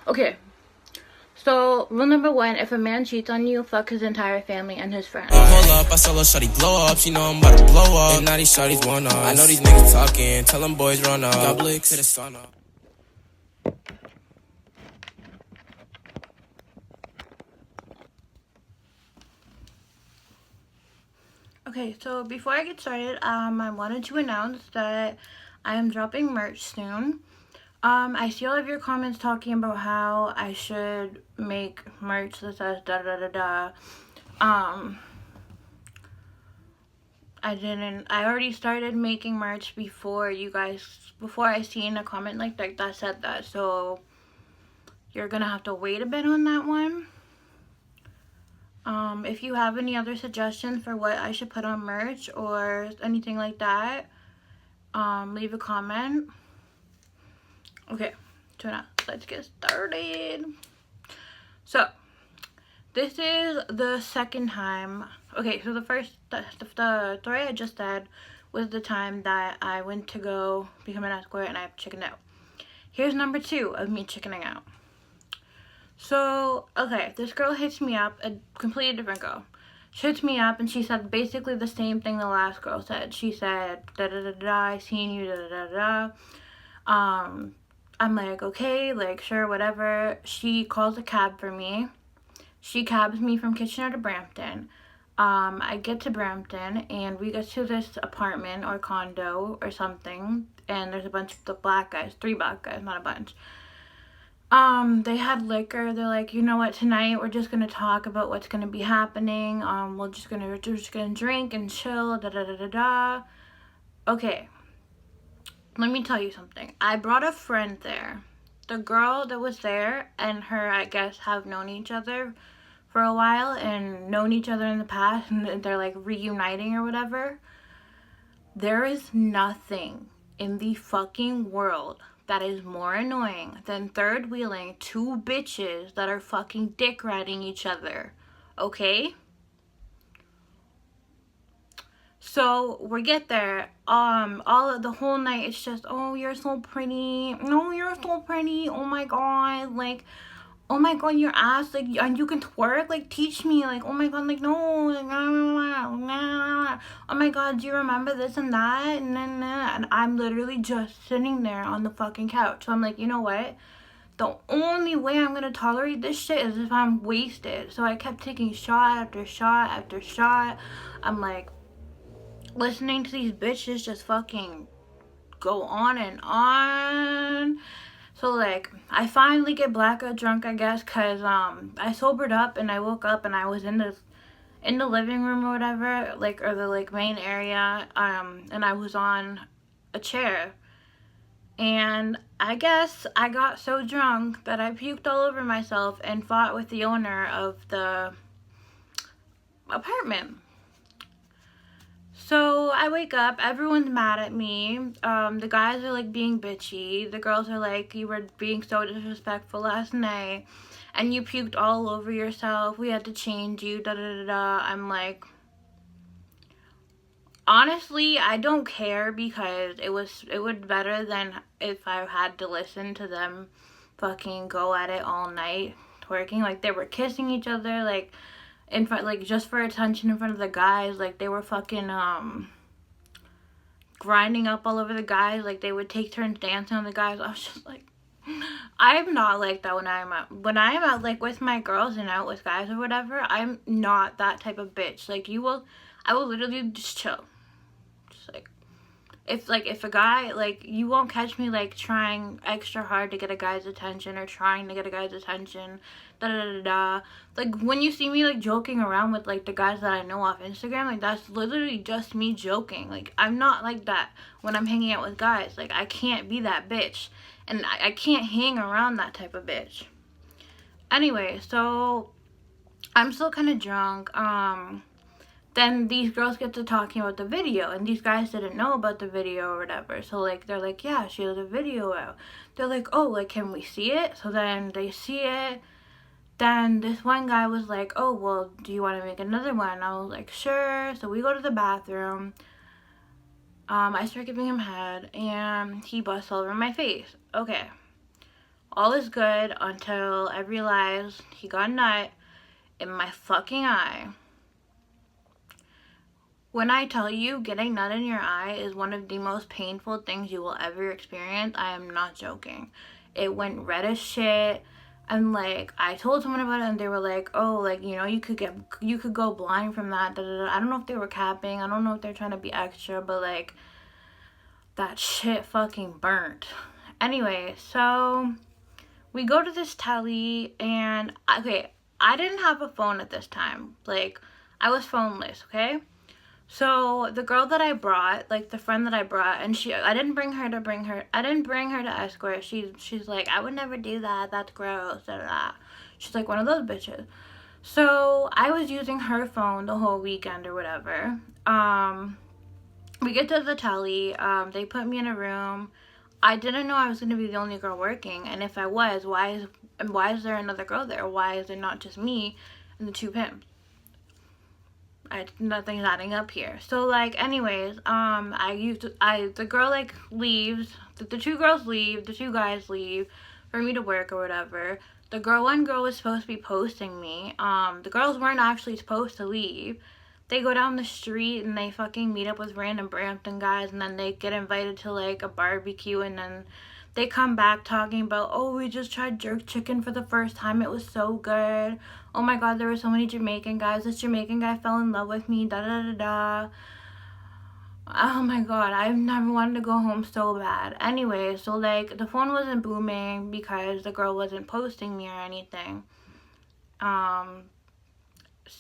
Okay, so rule number one, if a man cheats on you, fuck his entire family and his friends. Hold up, I saw little shawty blow up. She know I'm about to blow up. And now these shawties want us. I know these niggas talking. Tell them boys run up. Got blicks to the sun up. Okay, so before I get started, I wanted to announce that I am dropping merch soon. I see all of your comments talking about how I should make merch that says da da da da. I already started making merch before I seen a comment like that said that, so you're gonna have to wait a bit on that one. If you have any other suggestions for what I should put on merch or anything like that, leave a comment. Okay, so now let's get started. So this is the second time. Okay, so the story I just said was the time that I went to go become an escort and I chickened out. Here's number 2 of me chickening out. So, okay, this girl hits me up, a completely different girl. She hits me up and she said basically the same thing the last girl said. She said, da da da da, I seen you, da da da da. I'm like, okay, like, sure, whatever. She calls a cab for me. She cabs me from Kitchener to Brampton. I get to Brampton and we get to this apartment or condo or something, and there's a bunch of the black guys, 3 black guys, not a bunch. They had liquor. They're like, you know what, tonight we're just gonna talk about what's gonna be happening. We're just gonna drink and chill, da da da da da. Okay, let me tell you something. I brought a friend there. The girl that was there and her, I guess, have known each other for a while and known each other in the past, and they're like reuniting or whatever. There is nothing in the fucking world that is more annoying than third wheeling 2 bitches that are fucking dick riding each other. Okay? So we get there, all of the whole night it's just, oh, you're so pretty, no, you're so pretty, oh my god, like, oh my god, your ass, like, and you can twerk, like, teach me, like, oh my god, like, no, like, oh my god, do you remember this and that, and I'm literally just sitting there on the fucking couch. So I'm like, you know what, the only way I'm gonna tolerate this shit is if I'm wasted. So I kept taking shot after shot after shot. I'm like, listening to these bitches just fucking go on and on. So, like, I finally get blackout drunk, I guess, because I sobered up and I woke up and I was in the living room or whatever, like, or the, like, main area, and I was on a chair. And I guess I got so drunk that I puked all over myself and fought with the owner of the apartment. So I wake up, everyone's mad at me, the guys are like being bitchy, the girls are like, you were being so disrespectful last night, and you puked all over yourself, we had to change you, da da da da. I'm like, honestly, I don't care, because it would better than if I had to listen to them fucking go at it all night, twerking, like they were kissing each other, like, in front, like, just for attention in front of the guys, like, they were fucking, grinding up all over the guys, like, they would take turns dancing on the guys. I was just like, I'm not like that when I'm out, like, with my girls and out with guys or whatever, I'm not that type of bitch. Like, I will literally just chill. Just, like, if a guy, like, you won't catch me, like, trying extra hard to get a guy's attention or trying to get a guy's attention, da da da da. Like, when you see me, like, joking around with, like, the guys that I know off Instagram, like, that's literally just me joking. Like, I'm not like that when I'm hanging out with guys. Like, I can't be that bitch, and I can't hang around that type of bitch. Anyway, so I'm still kind of drunk. Then these girls get to talking about the video, and these guys didn't know about the video or whatever. So, like, they're like, yeah, she has a video out. They're like, oh, like, can we see it? So then they see it. Then this one guy was like, oh, well, do you want to make another one? I was like, sure. So we go to the bathroom. I start giving him head, and he busts all over my face. Okay. All is good until I realized he got a nut in my fucking eye. When I tell you getting nut in your eye is one of the most painful things you will ever experience, I am not joking. It went red as shit. And like, I told someone about it and they were like, oh, like, you know, you could go blind from that. Da, da, da. I don't know if they were capping. I don't know if they're trying to be extra, but like, that shit fucking burnt. Anyway, so we go to this telly and, okay, I didn't have a phone at this time. Like, I was phoneless, okay? So the girl that I brought, like the friend that I brought, and I didn't bring her to escort. She's like, I would never do that. That's gross. Da, da, da. She's like one of those bitches. So I was using her phone the whole weekend or whatever. We get to the telly. They put me in a room. I didn't know I was gonna be the only girl working, and if I was, why is there another girl there? Why is it not just me and the two pimps? Nothing's adding up here. So like, anyways, the girl like leaves, the two girls leave, the two guys leave for me to work or whatever. One girl was supposed to be posting me. The girls weren't actually supposed to leave. They go down the street and they fucking meet up with random Brampton guys, and then they get invited to like a barbecue, and then they come back talking about, oh, we just tried jerk chicken for the first time. It was so good. Oh my god, there were so many Jamaican guys. This Jamaican guy fell in love with me. Da da da da. Oh my god, I've never wanted to go home so bad. Anyway, so like the phone wasn't booming because the girl wasn't posting me or anything.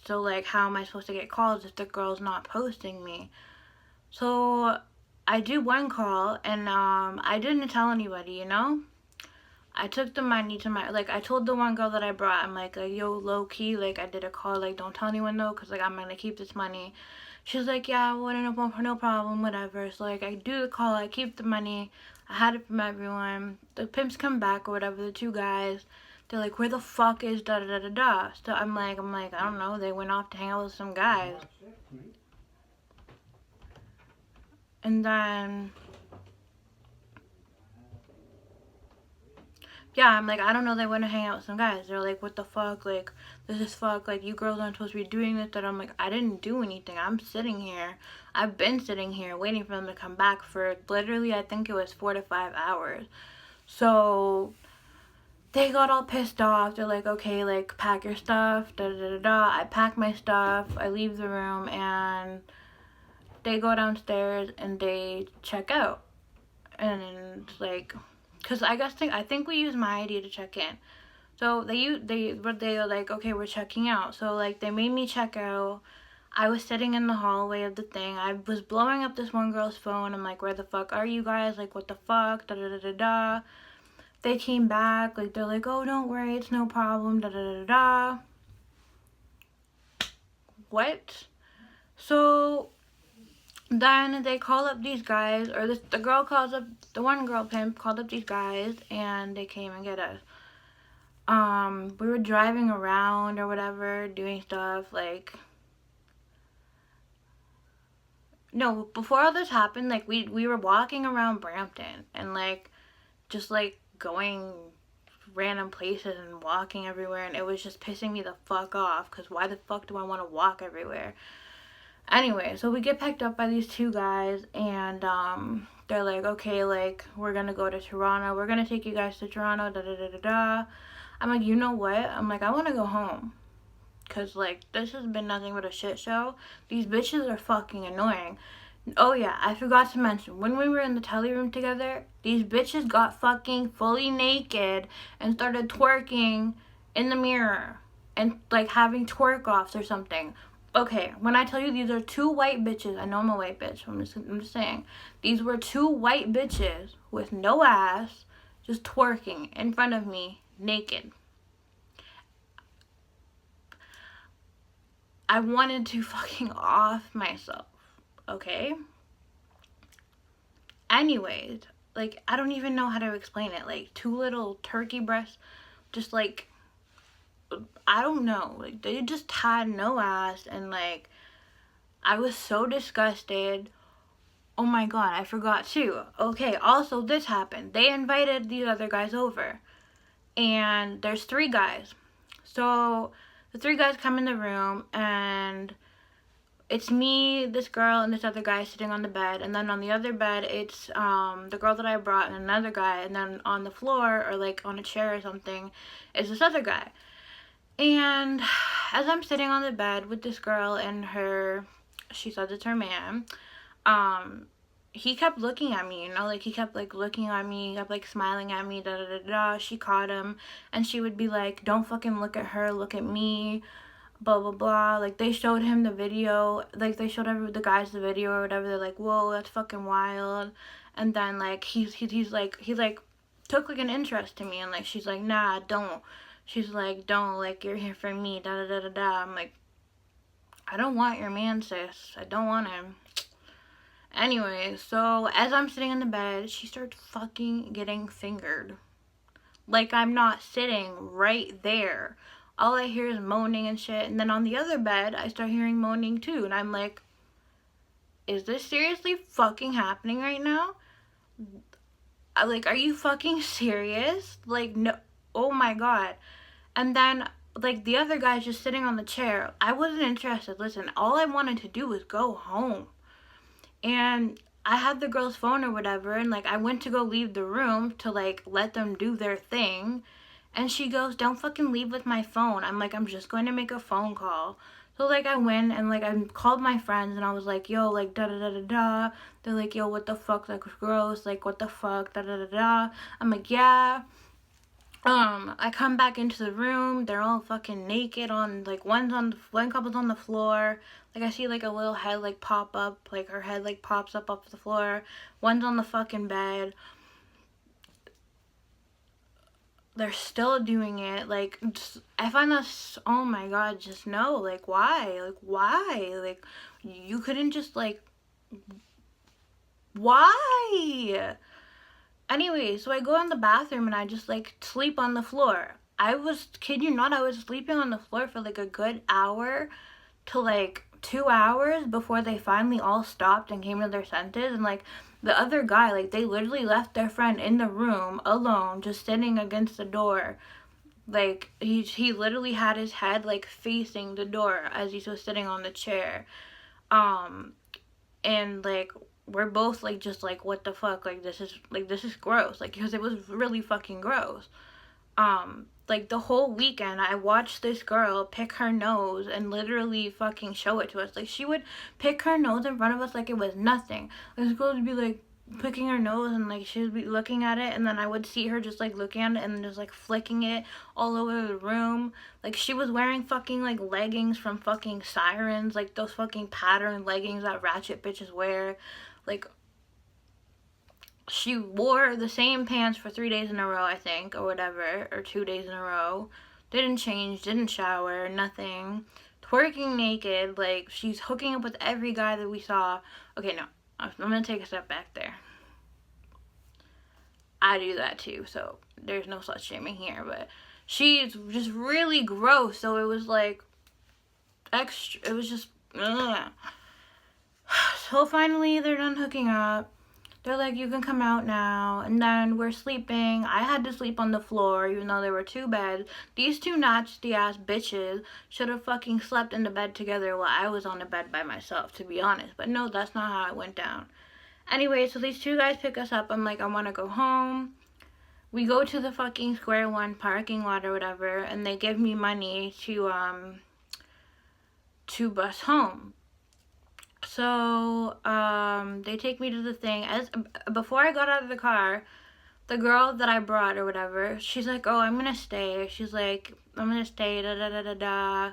So like, how am I supposed to get calls if the girl's not posting me? So I do one call and I didn't tell anybody, you know? I took the money to I told the one girl that I brought, I'm like, yo, low key, like, I did a call, like, don't tell anyone though, because, like, I'm gonna keep this money. She's like, yeah, well, no problem, whatever. So, like, I do the call, I keep the money, I had it from everyone. The pimps come back or whatever, the two guys, they're like, where the fuck is da da da da da? So I'm like, I don't know, they went off to hang out with some guys. And then, yeah, I'm like, I don't know, they went to hang out with some guys. They're like, what the fuck, like, this is fuck, like, you girls aren't supposed to be doing this. That I'm like, I didn't do anything. I'm sitting here. I've been sitting here waiting for them to come back for literally, I think it was 4 to 5 hours. So they got all pissed off. They're like, okay, like, pack your stuff, da da da da. I pack my stuff, I leave the room, and they go downstairs and they check out. And like, because I think we use my ID to check in. So they were like, okay, we're checking out. So like, they made me check out. I was sitting in the hallway of the thing. I was blowing up this one girl's phone. I'm like, where the fuck are you guys? Like, what the fuck? Da da da da da. They came back. Like, they're like, oh, don't worry, it's no problem. Da da da da da. What? So then they call up these guys, or the girl calls up, the one girl pimp called up these guys, and they came and get us. We were driving around or whatever, doing stuff, like, no, before all this happened, like, we were walking around Brampton, and, like, just, like, going random places and walking everywhere, and it was just pissing me the fuck off, because why the fuck do I want to walk everywhere? Anyway, so we get picked up by these two guys, and they're like, okay, like, we're gonna go to Toronto, we're gonna take you guys to Toronto, da da da da da. I'm like, you know what? I'm like, I want to go home, because, like, this has been nothing but a shit show. These bitches are fucking annoying. Oh yeah, I forgot to mention, when we were in the telly room together, these bitches got fucking fully naked and started twerking in the mirror and, like, having twerk offs or something. Okay, when I tell you these are two white bitches, I know I'm a white bitch, I'm just saying, these were two white bitches with no ass just twerking in front of me naked. I wanted to fucking off myself, okay? Anyways, like, I don't even know how to explain it. Like, two little turkey breasts, just like, I don't know, like, they just had no ass, and like, I was so disgusted. Oh my god, I forgot too. Okay, also this happened. They invited these other guys over. and there's 3 guys. So the 3 guys come in the room, and it's me, this girl, and this other guy sitting on the bed. And then on the other bed, it's the girl that I brought and another guy. And then on the floor, or like on a chair or something, is this other guy. And as I'm sitting on the bed with this girl and her, she says it's her man, he kept looking at me, you know, like, he kept, like, looking at me, he kept, like, smiling at me, da-da-da-da. She caught him, and she would be like, don't fucking look at her, look at me, blah, blah, blah. Like, they showed him the video, like, they showed the guys the video or whatever. They're like, whoa, that's fucking wild. And then, like, he took, like, an interest to me, and, like, she's like, nah, don't. She's like, don't, like, you're here for me, da-da-da-da-da. I'm like, I don't want your man, sis. I don't want him. Anyway, so as I'm sitting in the bed, she starts fucking getting fingered. Like, I'm not sitting right there. All I hear is moaning and shit. And then on the other bed, I start hearing moaning too. And I'm like, is this seriously fucking happening right now? Like, are you fucking serious? Like, no. Oh my god. And then, like, the other guy's just sitting on the chair. I wasn't interested. Listen, all I wanted to do was go home. And I had the girl's phone or whatever, and, like, I went to go leave the room to, like, let them do their thing. And she goes, don't fucking leave with my phone. I'm like, I'm just going to make a phone call. So, like, I went and, like, I called my friends, and I was like, yo, like, da-da-da-da-da. They're like, yo, what the fuck? Like, gross. Like, what the fuck? Da-da-da-da. I'm like, yeah. I come back into the room. They're all fucking naked on, like, one couple's on the floor. Like, I see, like, a little head, like, pop up. Like, her head, like, pops up off the floor. One's on the fucking bed. They're still doing it. Like, I find that, oh my god, just no. Like, why? Like, why? Like, you couldn't just, like, why? Anyway, so I go in the bathroom and I just, like, sleep on the floor. I was, kid you not, I was sleeping on the floor for, like, a good hour to, like, 2 hours before they finally all stopped and came to their senses. And, like, the other guy, like, they literally left their friend in the room alone, just sitting against the door. Like, he literally had his head, like, facing the door as he was sitting on the chair. And, like, we're both, like, just, like, what the fuck, like, this is gross, like, because it was really fucking gross. Like, the whole weekend, I watched this girl pick her nose and literally fucking show it to us. Like, she would pick her nose in front of us like it was nothing. Like, this girl would be, like, picking her nose, and, like, she would be looking at it, and then I would see her just, like, looking at it and just, like, flicking it all over the room. Like, she was wearing fucking, like, leggings from fucking Sirens, like, those fucking pattern leggings that ratchet bitches wear. Like, she wore the same pants for 3 days in a row, I think, or whatever, or 2 days in a row. Didn't change, didn't shower, nothing. Twerking naked, like, she's hooking up with every guy that we saw. Okay, no, I'm gonna take a step back there. I do that too, so there's no such shaming here, but she's just really gross, so it was, like, extra, it was just, ugh. So finally, they're done hooking up. They're like, you can come out now. And then we're sleeping. I had to sleep on the floor, even though there were 2 beds. These 2 nasty-ass bitches should have fucking slept in the bed together while I was on the bed by myself, to be honest. But no, that's not how it went down. Anyway, so these 2 guys pick us up. I'm like, I want to go home. We go to the fucking Square One parking lot or whatever, and they give me money to bus home. So, they take me to the thing. Before I got out of the car, the girl that I brought or whatever, she's like, oh, I'm gonna stay. She's like, I'm gonna stay, da-da-da-da-da.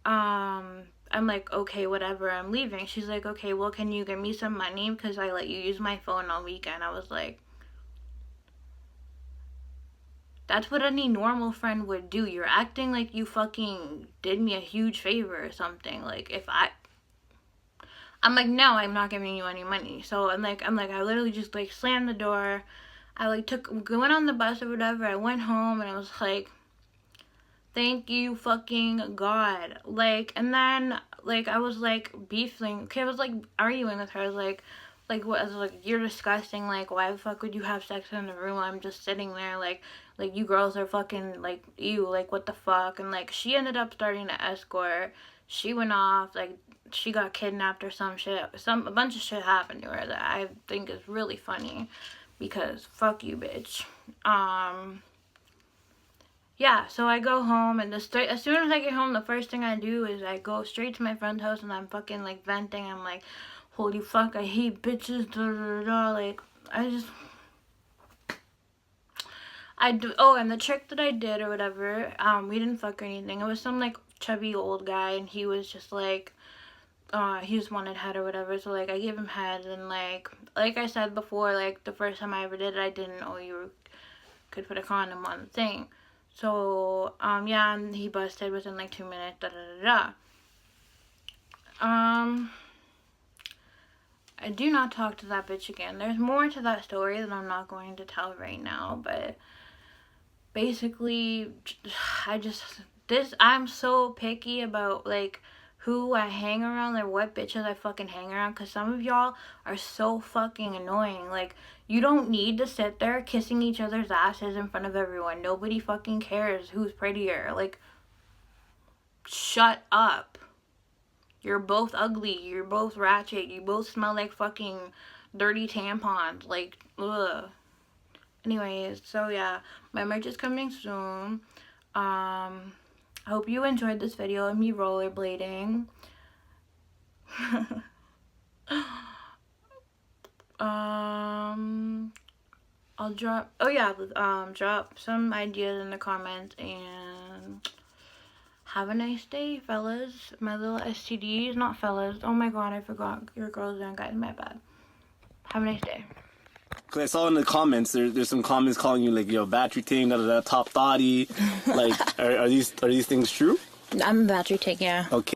I'm like, okay, whatever, I'm leaving. She's like, okay, well, can you give me some money because I let you use my phone all weekend? I was like, that's what any normal friend would do. You're acting like you fucking did me a huge favor or something. Like, I'm like, no, I'm not giving you any money. So I literally just, like, slammed the door. I, like, went on the bus or whatever. I went home and I was like, thank you fucking God. Like, and then, like, I was, like, beefing. Okay, I was, like, arguing with her. I was like, what? I was like, you're disgusting. Like, why the fuck would you have sex in the room? I'm just sitting there, like, like, you girls are fucking, like, ew, like, what the fuck? And, like, she ended up starting to escort. She went off, like, she got kidnapped or some shit. A bunch of shit happened to her that I think is really funny, because fuck you, bitch. Yeah, so I go home, and as soon as I get home, the first thing I do is I go straight to my friend's house, and I'm fucking, like, venting. I'm like, holy fuck, I hate bitches, da da da. Like, and the trick that I did or whatever, we didn't fuck or anything. It was some, like, chubby old guy, and he was just, like, he just wanted head or whatever. So, like, I gave him head, and, like I said before, like, the first time I ever did it, I didn't know you could put a condom on the thing. So, yeah, and he busted within, like, 2 minutes, da da da da. I do not talk to that bitch again. There's more to that story that I'm not going to tell right now, but basically, I'm so picky about, like, who I hang around or what bitches I fucking hang around, because some of y'all are so fucking annoying. Like, you don't need to sit there kissing each other's asses in front of everyone. Nobody fucking cares who's prettier. Like, shut up. You're both ugly. You're both ratchet. You both smell like fucking dirty tampons. Like, ugh. Anyways, so yeah, my merch is coming soon. I hope you enjoyed this video of me rollerblading. I'll drop, drop some ideas in the comments, and have a nice day, fellas. My little STDs, not fellas. Oh my god, I forgot. Your girls and guys, my bad. Have a nice day. Cause I saw in the comments, there's some comments calling you, like, yo, battery ting, da da da, top thotty. Like, are these things true? I'm a battery ting, yeah. Okay.